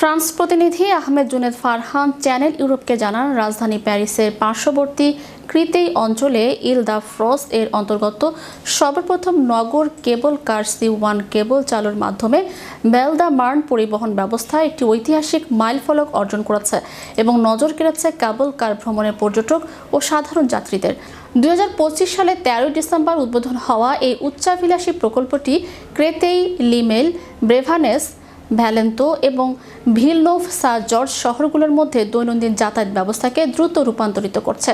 France প্রতিনিধি Ahmed Juned Farhan channel ইউরোপকে জানান, রাজধানী প্যারিসের পার্শ্ববর্তী ক্রিতেই অঞ্চলে ইল দ্য ফ্রস এর অন্তর্গত সর্বপ্রথম নগর কেবল কার C1 কেবল চালুর মাধ্যমে বেল দ্য মার্ন পরিবহন ব্যবস্থা একটি ঐতিহাসিক মাইলফলক অর্জন করেছে এবং নজর কেড়েছে কেবল কার ভ্রমণের পর্যটক ও সাধারণ যাত্রীদের। 2025 সালে 13 ডিসেম্বর উদ্বোধন হওয়া এই উচ্চাভিলাষী প্রকল্পটি ক্রেতেই, লিমেল, ব্রেভানেস, ভ্যালেন্তো এবং ভিলনোভ সা জর্জ শহরগুলোর মধ্যে দৈনন্দিন যাতায়াত ব্যবস্থাকে দ্রুত রূপান্তরিত করছে।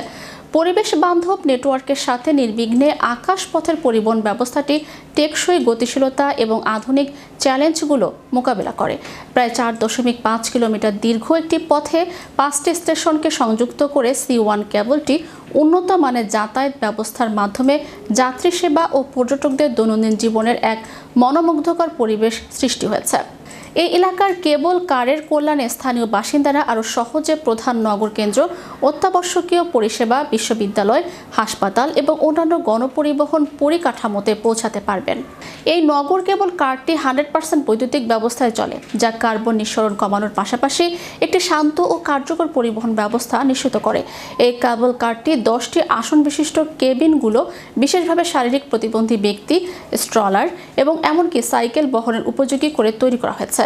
পরিবেশ বান্ধব নেটওয়ার্কের সাথে নির্বিঘ্নে আকাশপথের পরিবহন ব্যবস্থাটি টেকসই গতিশীলতা এবং আধুনিক চ্যালেঞ্জগুলো মোকাবেলা করে। প্রায় 4.5 কিলোমিটার দীর্ঘ একটি পথে 5টি স্টেশনকে সংযুক্ত করে C1 কেবলটি উন্নত মানের যাতায়াত ব্যবস্থার মাধ্যমে যাত্রী সেবা ও পর্যটকদের দৈনন্দিন জীবনের এক মনোমুগ্ধকর পরিবেশ সৃষ্টি হয়েছে। এই এলাকার কেবল কারের কল্যাণে স্থানীয় বাসিন্দারা আরও সহজে প্রধান নগর কেন্দ্র, অত্যাবশ্যকীয় পরিষেবা, বিশ্ববিদ্যালয়, হাসপাতাল এবং অন্যান্য গণপরিবহন পরিকাঠামোতে পৌঁছাতে পারবেন। এই নগর কেবল কারটি 100% বৈদ্যুতিক ব্যবস্থায় চলে, যা কার্বন নিঃসরণ কমানোর পাশাপাশি একটি শান্ত ও কার্যকর পরিবহন ব্যবস্থা নিশ্চিত করে। এই কেবল কারটি 10টি আসন বিশিষ্ট কেবিনগুলো বিশেষভাবে শারীরিক প্রতিবন্ধী ব্যক্তি, স্ট্রলার এবং এমনকি সাইকেল বহনের উপযোগী করে তৈরি করা হয়েছে,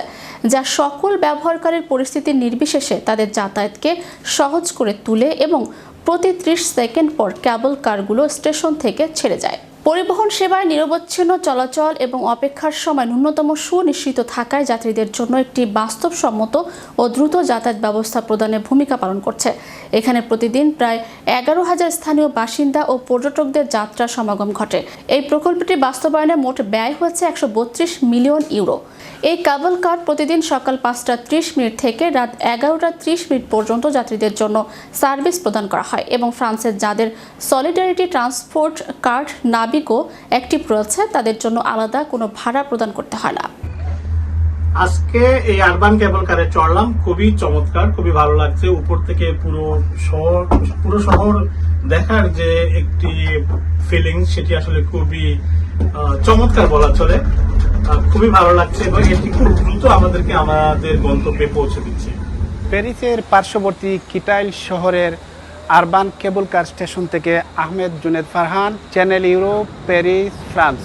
যা সকল ব্যবহারকারীর পরিস্থিতির নির্বিশেষে তাদের যাতায়াতকে সহজ করে তোলে এবং প্রতি 30 সেকেন্ড পর কেবল কারগুলো স্টেশন থেকে ছেড়ে যায়। পরিবহন সেবায় নিরবচ্ছিন্ন চলাচল এবং অপেক্ষার সময় ন্যূনতম সুনিশ্চিত থাকায় যাত্রীদের জন্য একটি বাস্তবসম্মত ও দ্রুত যাতায়াত ব্যবস্থা প্রদানে ভূমিকা পালন করছে। এখানে প্রতিদিন প্রায় 11,000 স্থানীয় বাসিন্দা ও পর্যটকদের যাত্রা সমাগম ঘটে। এই প্রকল্পটি বাস্তবায়নে মোট ব্যয় হয়েছে 132 মিলিয়ন ইউরো। এই কেবল কার প্রতিদিন সকাল 5:30 থেকে রাত 11:30 পর্যন্ত যাত্রীদের জন্য সার্ভিস প্রদান করা হয় এবং ফ্রান্সের যাদের সলিডারিটি ট্রান্সপোর্ট কার্ড নাবিকো অ্যাক্টিভ রয়েছে তাদের জন্য আলাদা কোনো ভাড়া প্রদান করতে হয় না। আজকে এই আরবান কেবল কারে চড়লাম, খুবই চমৎকার, খুবই ভালো লাগছে। উপর থেকে পুরো শহর দেখার যে একটি ফিলিং, সেটি আসলে খুবই চমৎকার বলা চলে। খুবই ভালো লাগছে এবং এটি খুব দ্রুত আমাদেরকে আমাদের গন্তব্যে পৌঁছে দিচ্ছে। প্যারিসের পার্শ্ববর্তী কিটাইল শহরের আরবান কেবল কার স্টেশন থেকে Ahmed Juned Farhan, channel Europe, Paris, France.